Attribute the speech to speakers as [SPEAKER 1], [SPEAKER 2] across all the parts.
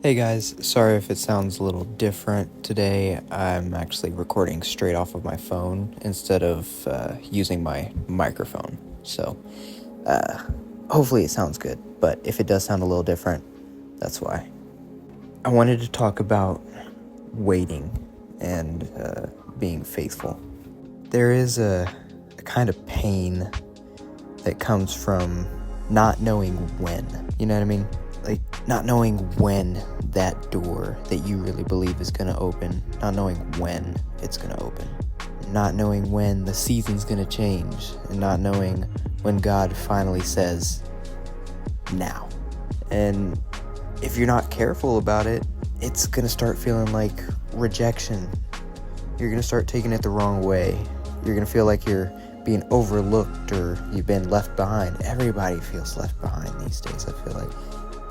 [SPEAKER 1] Hey guys, sorry if it sounds a little different today. I'm actually recording straight off of my phone instead of using my microphone. So, hopefully it sounds good, but if it does sound a little different, that's why. I wanted to talk about waiting and being faithful. There is a kind of pain that comes from not knowing when. You know what I mean? Like, not knowing when that door that you really believe is going to open, not knowing when it's going to open, not knowing when the season's going to change, and not knowing when God finally says, now. And if you're not careful about it, it's going to start feeling like rejection. You're going to start taking it the wrong way. You're going to feel like you're being overlooked or you've been left behind. Everybody feels left behind these days, I feel like.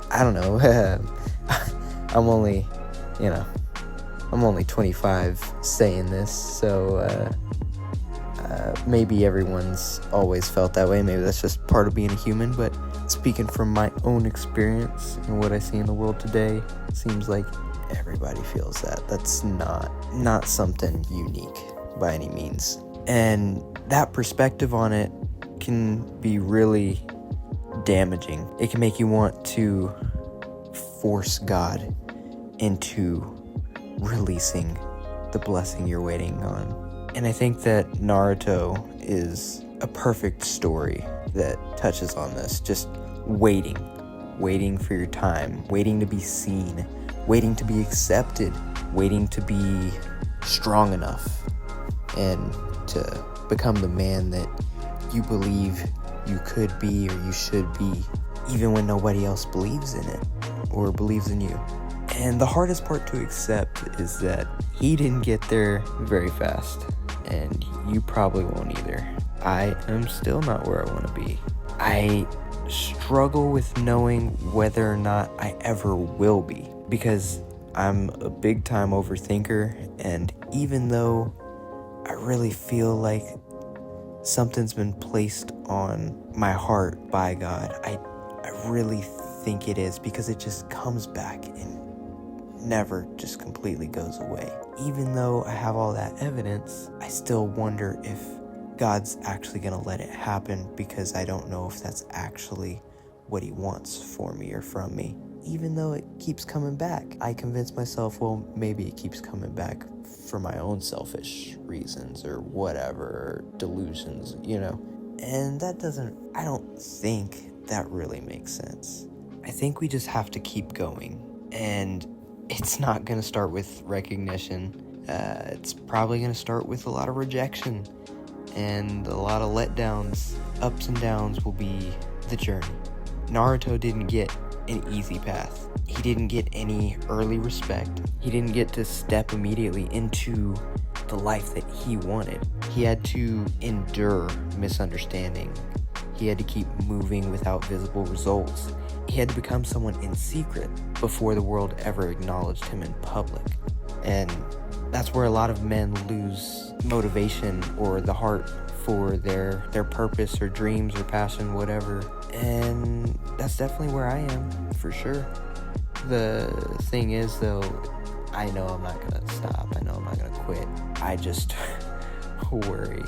[SPEAKER 1] I don't know. I'm only 25 saying this, so maybe everyone's always felt that way. Maybe that's just part of being a human, but speaking from my own experience and what I see in the world today, it seems like everybody feels that. That's not something unique by any means. And that perspective on it can be really damaging. It can make you want to force God into releasing the blessing you're waiting on. And I think that Naruto is a perfect story that touches on this. Just waiting for your time, waiting to be seen, waiting to be accepted, waiting to be strong enough and to become the man that you believe you could be or you should be, even when nobody else believes in it or believes in you. And the hardest part to accept is that he didn't get there very fast, and you probably won't either. I am still not where I want to be. I struggle with knowing whether or not I ever will be, because I'm a big time overthinker, and even though I really feel like something's been placed on my heart by God, I really think it is, because it just comes back and never just completely goes away. Even though I have all that evidence, I still wonder if God's actually going to let it happen, because I don't know if that's actually what he wants for me or from me. Even though it keeps coming back, I convince myself, well, maybe it keeps coming back for my own selfish reasons or whatever, or delusions, And I don't think that really makes sense. I think we just have to keep going, and it's not going to start with recognition. It's probably going to start with a lot of rejection and a lot of letdowns. Ups and downs will be the journey. Naruto didn't get an easy path. He didn't get any early respect. He didn't get to step immediately into the life that he wanted. He had to endure misunderstanding. He had to keep moving without visible results. He had to become someone in secret before the world ever acknowledged him in public. And that's where a lot of men lose motivation or the heart for their purpose or dreams or passion, whatever. And that's definitely where I am, for sure. The thing is, though, I know I'm not going to stop. I know I'm not going to quit. I just worry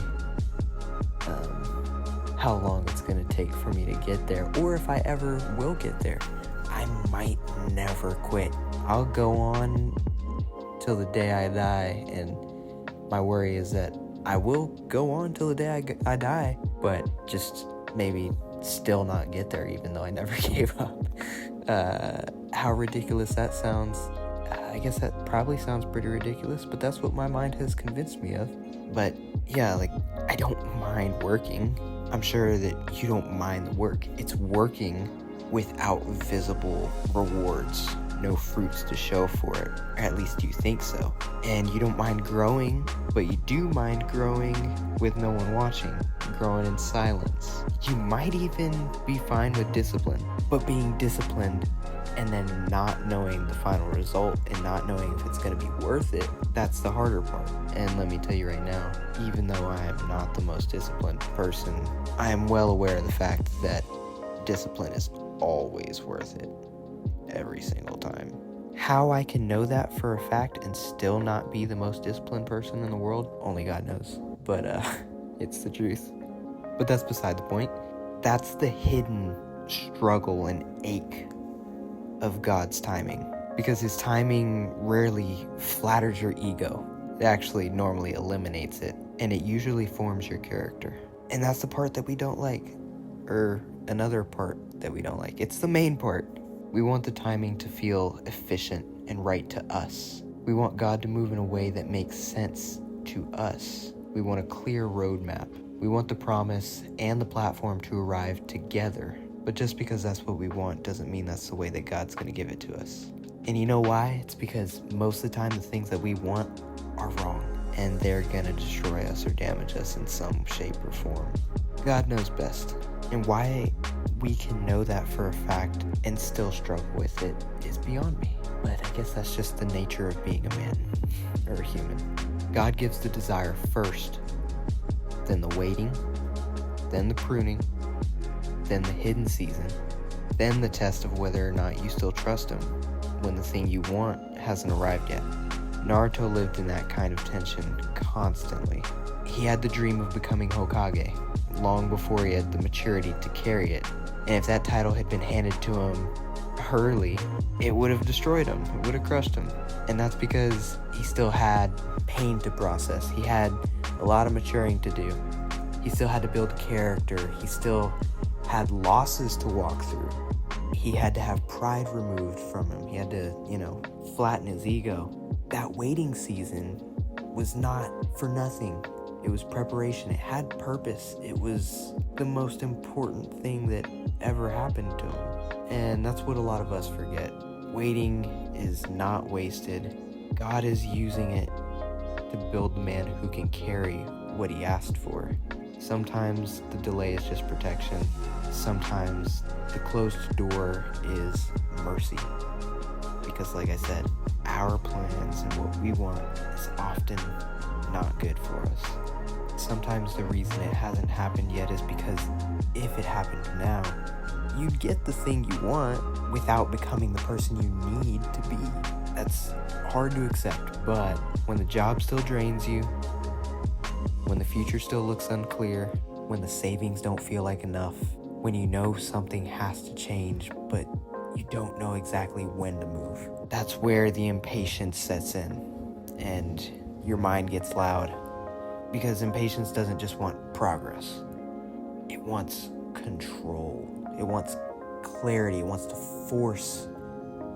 [SPEAKER 1] how long it's going to take for me to get there, or if I ever will get there. I might never quit. I'll go on till the day I die, and my worry is that I will go on till the day I die, but just maybe still not get there, even though I never gave up. How ridiculous that sounds. I guess that probably sounds pretty ridiculous, but that's what my mind has convinced me of. But yeah, I don't mind working. I'm sure that you don't mind the work. It's working without visible rewards, no fruits to show for it, or at least you think so. And you don't mind growing, but you do mind growing with no one watching, growing in silence. You might even be fine with discipline, but being disciplined and then not knowing the final result and not knowing if it's going to be worth it, that's the harder part. And let me tell you right now, even though I am not the most disciplined person, I am well aware of the fact that discipline is always worth it. Every single time. How I can know that for a fact and still not be the most disciplined person in the world, only God knows. But it's the truth. But that's beside the point. That's the hidden struggle and ache of God's timing. Because his timing rarely flatters your ego. It actually normally eliminates it. And it usually forms your character. And that's the part that we don't like. Or another part that we don't like. It's the main part. We want the timing to feel efficient and right to us. We want God to move in a way that makes sense to us. We want a clear roadmap. We want the promise and the platform to arrive together. But just because that's what we want doesn't mean that's the way that God's going to give it to us. And you know why? It's because most of the time the things that we want are wrong. And they're going to destroy us or damage us in some shape or form. God knows best. And why we can know that for a fact and still struggle with it is beyond me. But I guess that's just the nature of being a man or a human. God gives the desire first, then the waiting, then the pruning, then the hidden season, then the test of whether or not you still trust him when the thing you want hasn't arrived yet. Naruto lived in that kind of tension constantly. He had the dream of becoming Hokage long before he had the maturity to carry it. And if that title had been handed to him early, it would have destroyed him. It would have crushed him. And that's because he still had pain to process. He had a lot of maturing to do. He still had to build character. He still had losses to walk through. He had to have pride removed from him. He had to, flatten his ego. That waiting season was not for nothing. It was preparation. It had purpose. It was the most important thing that ever happened to him. And that's what a lot of us forget. Waiting is not wasted. God is using it to build the man who can carry what he asked for. Sometimes the delay is just protection. Sometimes the closed door is mercy. Because like I said, our plans and what we want is often not good for us. Sometimes the reason it hasn't happened yet is because if it happened now, you'd get the thing you want without becoming the person you need to be. That's hard to accept, but when the job still drains you, when the future still looks unclear, when the savings don't feel like enough, when you know something has to change, but you don't know exactly when to move, that's where the impatience sets in and your mind gets loud. Because impatience doesn't just want progress. It wants control. It wants clarity. It wants to force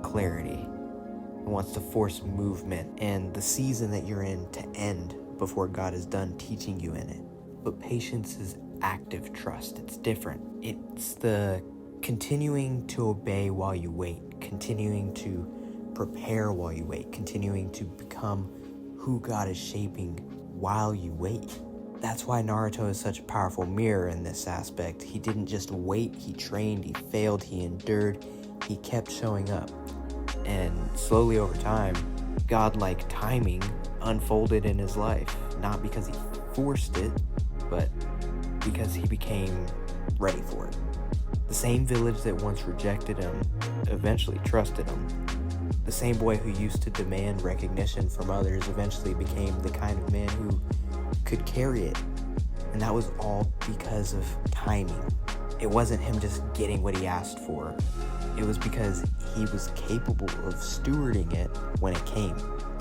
[SPEAKER 1] clarity. It wants to force movement and the season that you're in to end before God is done teaching you in it. But patience is active trust. It's different. It's the continuing to obey while you wait, continuing to prepare while you wait, continuing to become who God is shaping while you wait. That's why Naruto is such a powerful mirror in this aspect. He didn't just wait, he trained, he failed, he endured, he kept showing up. And slowly over time, godlike timing unfolded in his life, not because he forced it, but because he became ready for it. The same village that once rejected him eventually trusted him. The same boy who used to demand recognition from others eventually became the kind of man who could carry it. And that was all because of timing. It wasn't him just getting what he asked for. It was because he was capable of stewarding it when it came.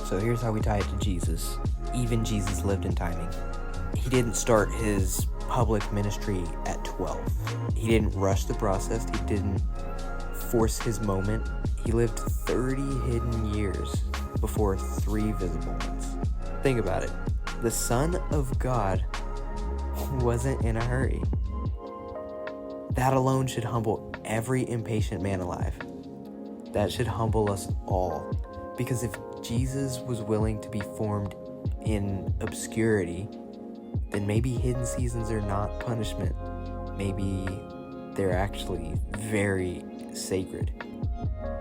[SPEAKER 1] So here's how we tie it to Jesus. Even Jesus lived in timing. He didn't start his public ministry at 12. He didn't rush the process. He didn't force his moment. He lived 30 hidden years before 3 visible ones. Think about it. The Son of God wasn't in a hurry. That alone should humble every impatient man alive. That should humble us all. Because if Jesus was willing to be formed in obscurity, then maybe hidden seasons are not punishment. Maybe they're actually very sacred.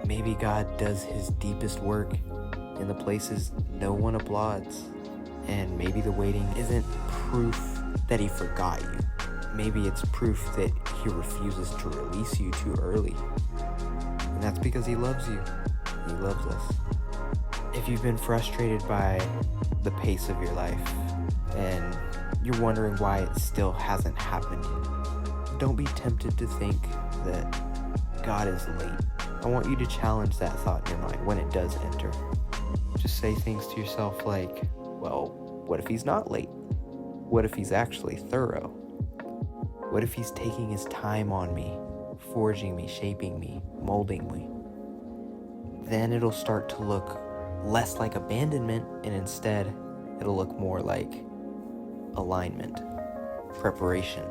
[SPEAKER 1] Maybe God does his deepest work in the places no one applauds. And maybe the waiting isn't proof that he forgot you. Maybe it's proof that he refuses to release you too early. And that's because he loves you. He loves us. If you've been frustrated by the pace of your life and you're wondering why it still hasn't happened yet, don't be tempted to think that God is late. I want you to challenge that thought in your mind when it does enter. Just say things to yourself like, well, what if he's not late? What if he's actually thorough? What if he's taking his time on me, forging me, shaping me, molding me? Then it'll start to look less like abandonment, and instead it'll look more like alignment, preparation.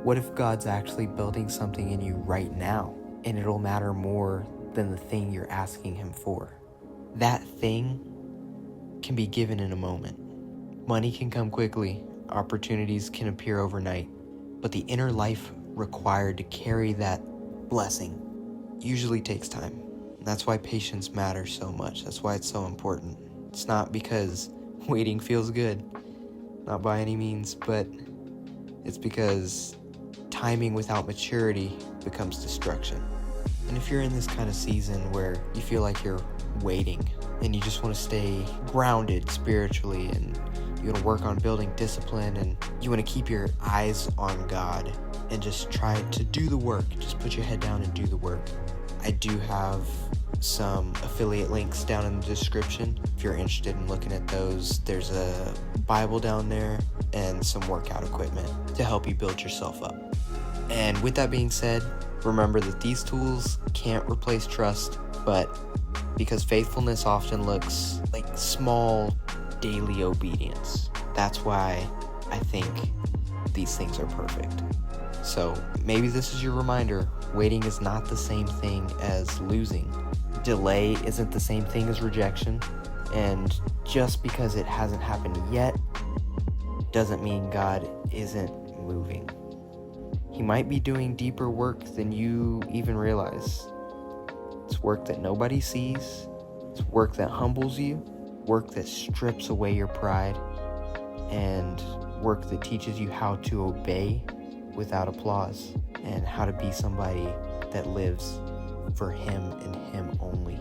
[SPEAKER 1] What if God's actually building something in you right now, and it'll matter more than the thing you're asking him for? That thing can be given in a moment. Money can come quickly, opportunities can appear overnight, but the inner life required to carry that blessing usually takes time. That's why patience matters so much. That's why it's so important. It's not because waiting feels good, not by any means, but it's because timing without maturity becomes destruction. And if you're in this kind of season where you feel like you're waiting and you just want to stay grounded spiritually, and you want to work on building discipline, and you want to keep your eyes on God and just try to do the work, just put your head down and do the work, I do have some affiliate links down in the description. If you're interested in looking at those, there's a Bible down there and some workout equipment to help you build yourself up. And with that being said, remember that these tools can't replace trust, but because faithfulness often looks like small daily obedience, that's why I think these things are perfect. So maybe this is your reminder. Waiting is not the same thing as losing. Delay isn't the same thing as rejection. And just because it hasn't happened yet doesn't mean God isn't moving. He might be doing deeper work than you even realize. It's work that nobody sees. It's work that humbles you. Work that strips away your pride. And work that teaches you how to obey without applause, and how to be somebody that lives for him and him only.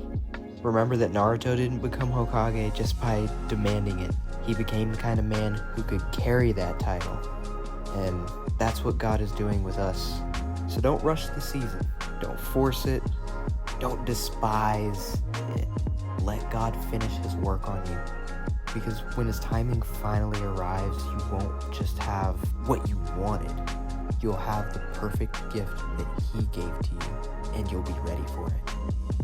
[SPEAKER 1] Remember that Naruto didn't become Hokage just by demanding it. He became the kind of man who could carry that title. And that's what God is doing with us. So don't rush the season. Don't force it. Don't despise it. Let God finish his work on you. Because when his timing finally arrives, you won't just have what you wanted. You'll have the perfect gift that he gave to you, and you'll be ready for it.